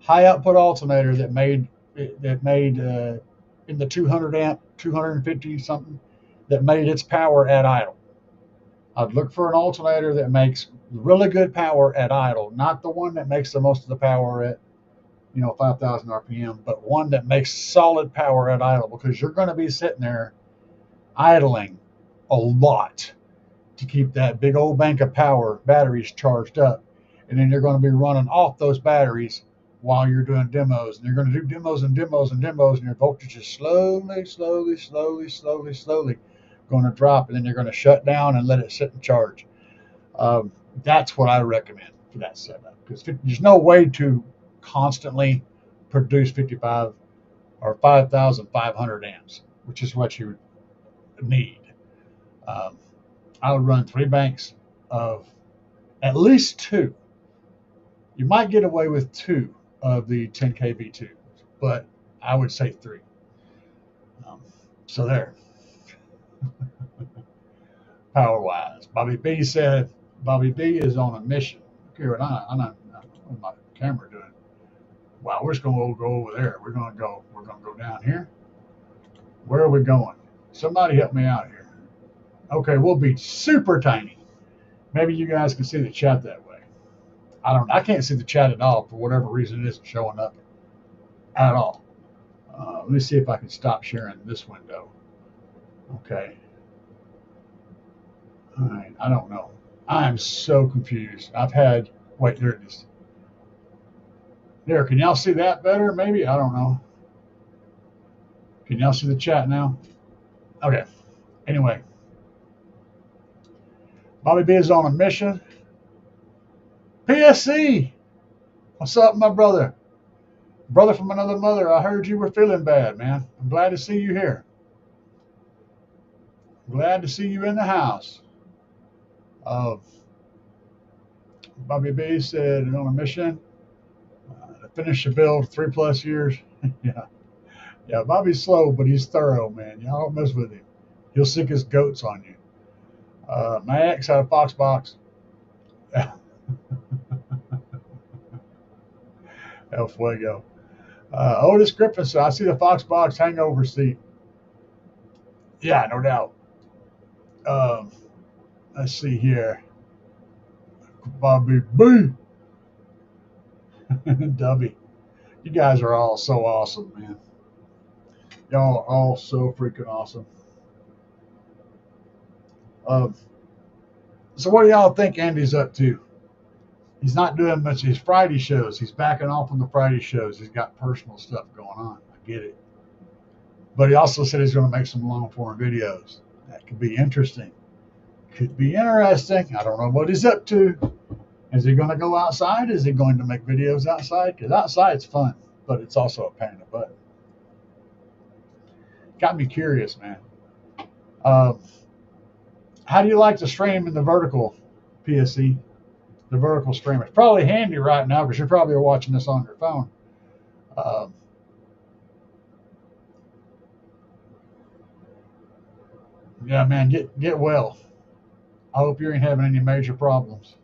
high output alternator that made in the 200 amp, 250 something, that made its power at idle. I'd look for an alternator that makes really good power at idle, not the one that makes the most of the power at 5,000 RPM, but one that makes solid power at idle, because you're going to be sitting there idling a lot to keep that big old bank of power batteries charged up. And then you're going to be running off those batteries while you're doing demos. And you're going to do demos and demos and demos, and your voltage is slowly going to drop, and then you're going to shut down and let it sit and charge. That's what I recommend for that setup, because there's no way to constantly produce 55 or 5,500 amps, which is what you need. I would run 3 banks of at least 2. You might get away with 2 of the 10K V2, but I would say 3. So there. Power wise, Bobby B said Bobby B is on a mission. Okay, what what's my camera doing? Wow, we're just gonna go over there. We're gonna go down here. Where are we going? Somebody help me out here. Okay, we'll be super tiny. Maybe you guys can see the chat that way. I can't see the chat at all for whatever reason. It isn't showing up at all. Let me see if I can stop sharing this window. Okay. All right, I don't know. I'm so confused. Wait, there it is. There, can y'all see that better? Maybe, I don't know. Can y'all see the chat now? Okay. Anyway, Bobby B is on a mission. PSC, what's up, my brother? Brother from another mother, I heard you were feeling bad, man. I'm glad to see you here. Glad to see you in the house. Uh, Bobby B said on a mission to finish the build 3+ years. Yeah, yeah. Bobby's slow, but he's thorough, man. Y'all don't mess with him. He'll sick his goats on you. My ex had a Fox box. El Fuego. Otis Griffin said, I see the Fox box hangover seat. Yeah, no doubt. Um, let's see here. Bobby B. Dubby. You guys are all so awesome, man. Y'all are all so freaking awesome. So what do y'all think Andy's up to? He's not doing much of his Friday shows. He's backing off on the Friday shows. He's got personal stuff going on. I get it. But he also said he's going to make some long form videos. That could be interesting. Could be interesting. I don't know what he's up to. Is he going to go outside? Is he going to make videos outside? Because outside's fun, but it's also a pain in the butt. Got me curious, man. How do you like to stream in the vertical, PSC? The vertical stream. It's probably handy right now because you're probably watching this on your phone. Yeah, man, get well. I hope you ain't having any major problems.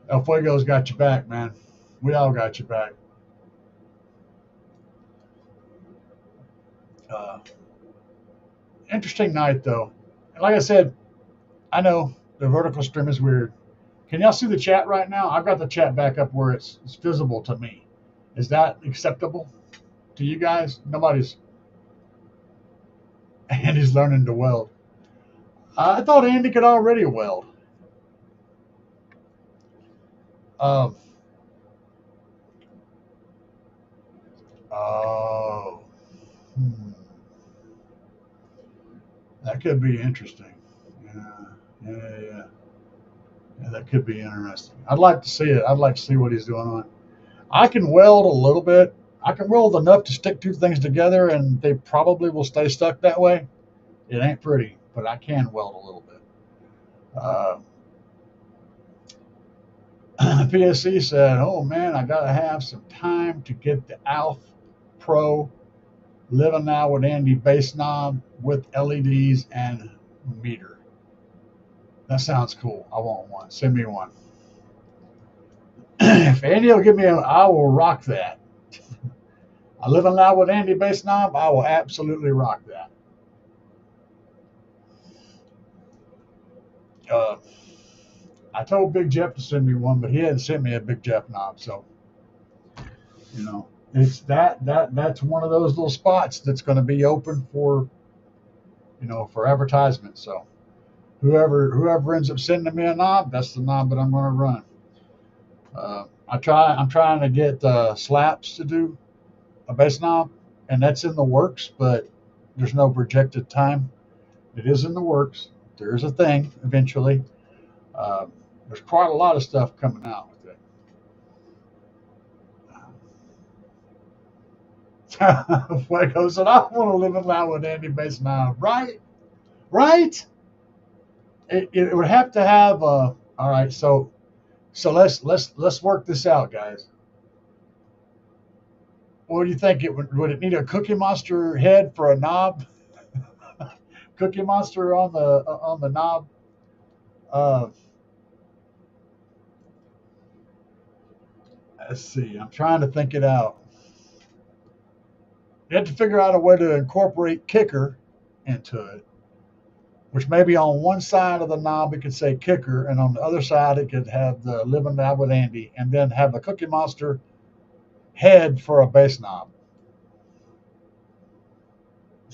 El Fuego's got your back, man. We all got your back. Interesting night, though. And like I said, I know the vertical stream is weird. Can y'all see the chat right now? I've got the chat back up where it's visible to me. Is that acceptable to you guys? Nobody's. Andy's learning to weld. I thought Andy could already weld. Oh. That could be interesting. Yeah. That could be interesting. I'd like to see it. I'd like to see what he's doing on. I can weld a little bit. I can weld enough to stick two things together, and they probably will stay stuck that way. It ain't pretty, but I can weld a little bit. PSC said, oh man, I got to have some time to get the ALF Pro Living Now with Andy bass knob with LEDs and meter. That sounds cool. I want one. Send me one. If Andy will give me I will rock that. I Living Loud with Andy bass knob, I will absolutely rock that. I told Big Jeff to send me one, but he hadn't sent me a Big Jeff knob, so it's that's one of those little spots that's going to be open for for advertisement. So whoever ends up sending me a knob, that's the knob that I'm going to run. I'm trying to get Slapz to do a bass knob, and that's in the works, but there's no projected time. It is in the works. There is a thing eventually. There's quite a lot of stuff coming out with it. Fuego said, I want to live in loud with Andy bass knob. Right? It would have to have all right, so let's work this out, guys. What do you think? Would it need a Cookie Monster head for a knob? Cookie Monster on the knob. Let's see. I'm trying to think it out. You have to figure out a way to incorporate kicker into it, which maybe on one side of the knob it could say kicker, and on the other side it could have the Living Loud with Andy, and then have a Cookie Monster head for a bass knob.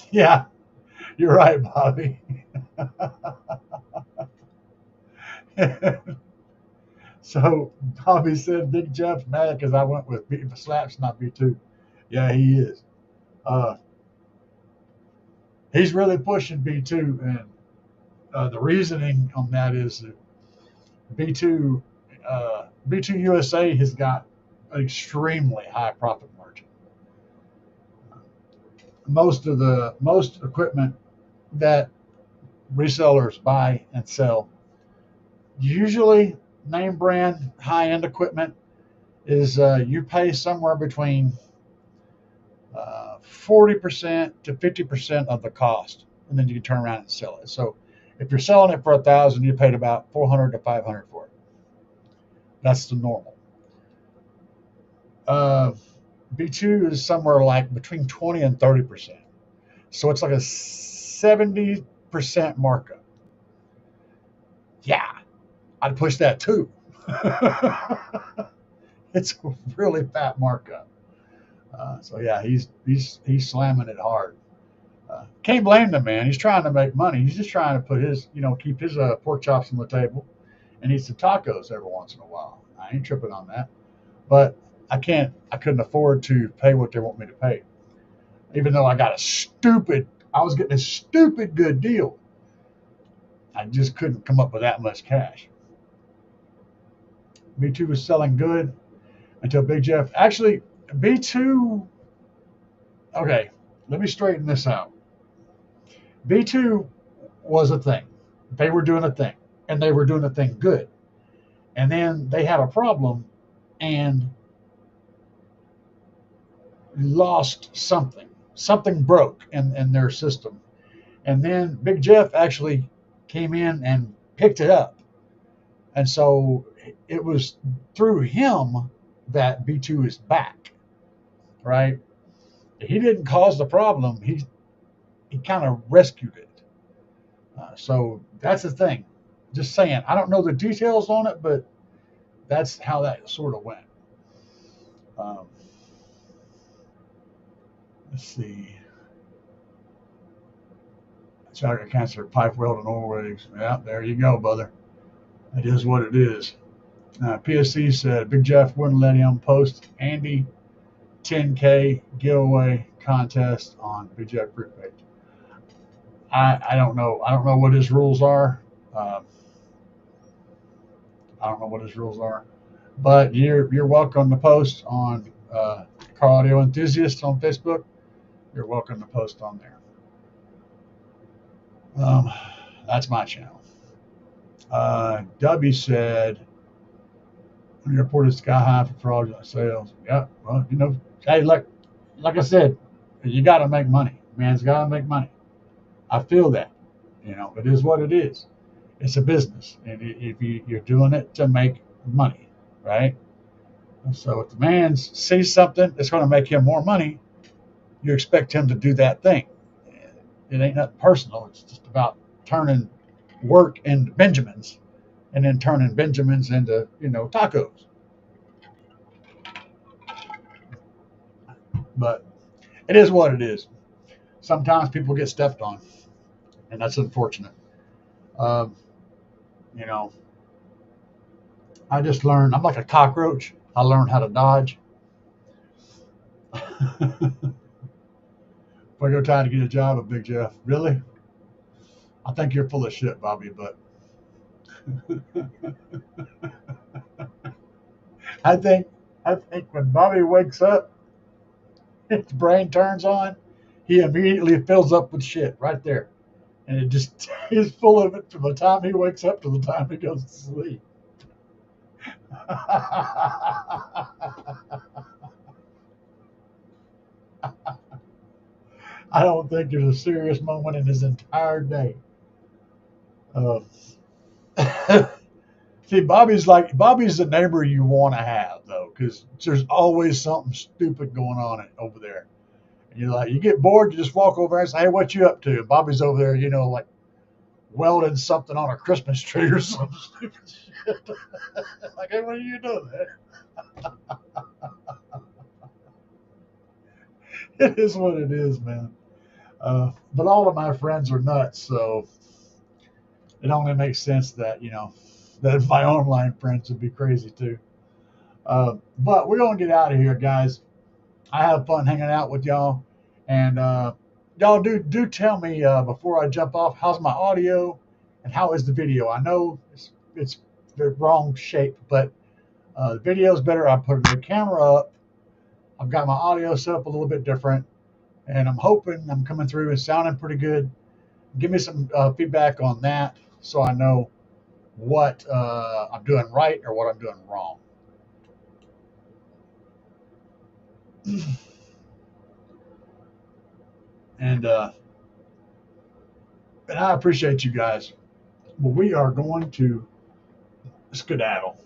Yeah, you're right, Bobby. So Bobby said Big Jeff's mad because I went with Slapz, not B2. Yeah, he is. he's really pushing B2, and the reasoning on that is that B2 B2 USA has got an extremely high profit margin. Most equipment that resellers buy and sell, usually name brand high end equipment, is you pay somewhere between 40% to 50% of the cost, and then you can turn around and sell it. So if you're selling it for $1,000, you paid about $400 to $500 for it. That's the normal. B2 is somewhere like between 20 and 30%. So it's like a 70% markup. Yeah, I'd push that too. It's a really fat markup. So yeah, he's slamming it hard. Can't blame the man. He's trying to make money. He's just trying to put his, keep his pork chops on the table, and eat some tacos every once in a while. I ain't tripping on that, but I couldn't afford to pay what they want me to pay, even though I was getting a stupid good deal. I just couldn't come up with that much cash. B2 was selling good until Big Jeff. Actually, B2. Okay, let me straighten this out. B2 was a thing. They were doing a thing, and they were doing a thing good. And then they had a problem and lost something. Something broke in their system. And then Big Jeff actually came in and picked it up. And so it was through him that B2 is back, right? He didn't cause the problem. He kind of rescued it. So that's the thing. Just saying. I don't know the details on it, but that's how that sort of went. Let's see. Chakra cancer, pipe weld, and oil rigs. Yeah, there you go, brother. It is what it is. PSC said Big Jeff wouldn't let him post Andy 10K giveaway contest on Big Jeff group page. I don't know. I don't know what his rules are. But you're welcome to post on caraudioenthusiasts on Facebook. You're welcome to post on there. That's my channel. W said, when you reported sky high for fraudulent sales. Yeah, well, hey, like I said, you got to make money. Man's got to make money. I feel that. It is what it is. It's a business, and if you're doing it to make money, right? So if the man sees something that's going to make him more money, you expect him to do that thing. It ain't nothing personal. It's just about turning work into Benjamins, and then turning Benjamins into tacos. But it is what it is. Sometimes people get stepped on, and that's unfortunate. I just learned. I'm like a cockroach. I learned how to dodge. If I go try to get a job at Big Jeff, really? I think you're full of shit, Bobby, but I think when Bobby wakes up, his brain turns on, he immediately fills up with shit right there. And it just is full of it from the time he wakes up to the time he goes to sleep. I don't think there's a serious moment in his entire day. See, Bobby's the neighbor you want to have, though, because there's always something stupid going on over there. And you get bored, you just walk over there and say, "Hey, what you up to?" And Bobby's over there, like welding something on a Christmas tree or some stupid shit. Like, "Hey, what are you doing, man?" It is what it is, man. But all of my friends are nuts, so it only makes sense that that my online friends would be crazy too. But we're gonna get out of here, guys. I have fun hanging out with y'all, and y'all do tell me before I jump off, how's my audio and how is the video? I know it's the wrong shape, but the video is better. I put the camera up. I've got my audio set up a little bit different, and I'm hoping I'm coming through and sounding pretty good. Give me some feedback on that so I know what I'm doing right or what I'm doing wrong. And I appreciate you guys. But we are going to skedaddle.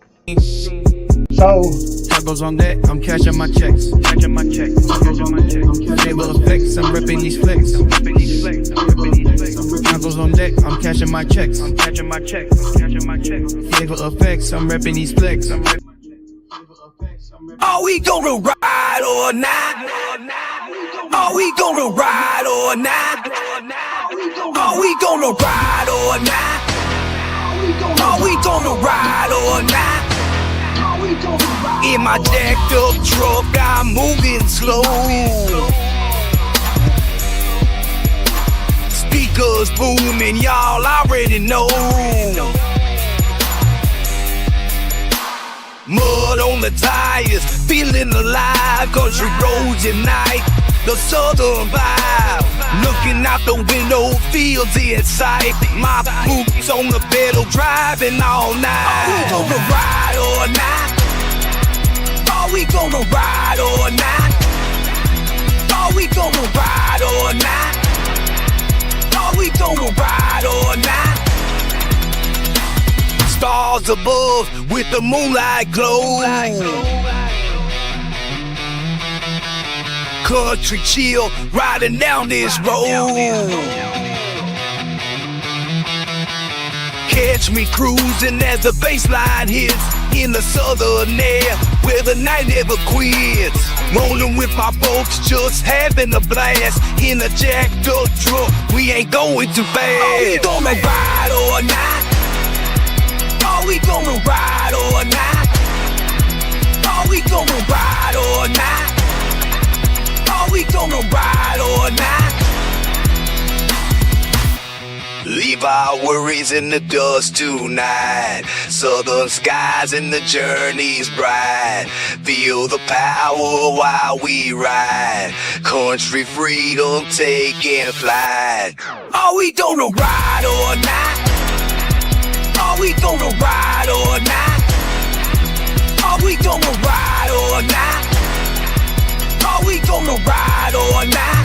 So Tacos on deck, I'm cashing my checks. Cashing my checks. Cashing my checks. Table effects, I'm ripping these flicks. Tacos on deck, I'm cashing my checks. I'm cashing my checks. I'm cashing my checks. Table effects, I'm ripping these flicks. Are we gonna ride or not? Are we gonna ride or not? Are we gonna ride or not? Are we gonna ride or not? In my jacked up truck, I'm moving slow. Speakers booming, y'all already know. Mud on the tires, feeling alive. Country roads at night, the southern vibe. Looking out the window, fields in sight. My boots on the pedal, driving all night. Are we gonna ride or not? Are we gonna ride or not? Are we gonna ride or not? Are we gonna ride or not? Stars above with the moonlight glow. Country chill, riding down this road. Catch me cruising as the bassline hits in the southern air where the night never quits. Rolling with my folks, just having a blast in a jacked up truck. We ain't going too fast. Are we gonna ride or not? Are we gonna ride or not? Are we gonna ride or not? Are we gonna ride or not? Leave our worries in the dust tonight. Southern skies and the journey's bright. Feel the power while we ride. Country freedom taking flight. Are we gonna ride or not? Are we gonna ride or not? Are we gonna ride or not? Are we gonna ride or not?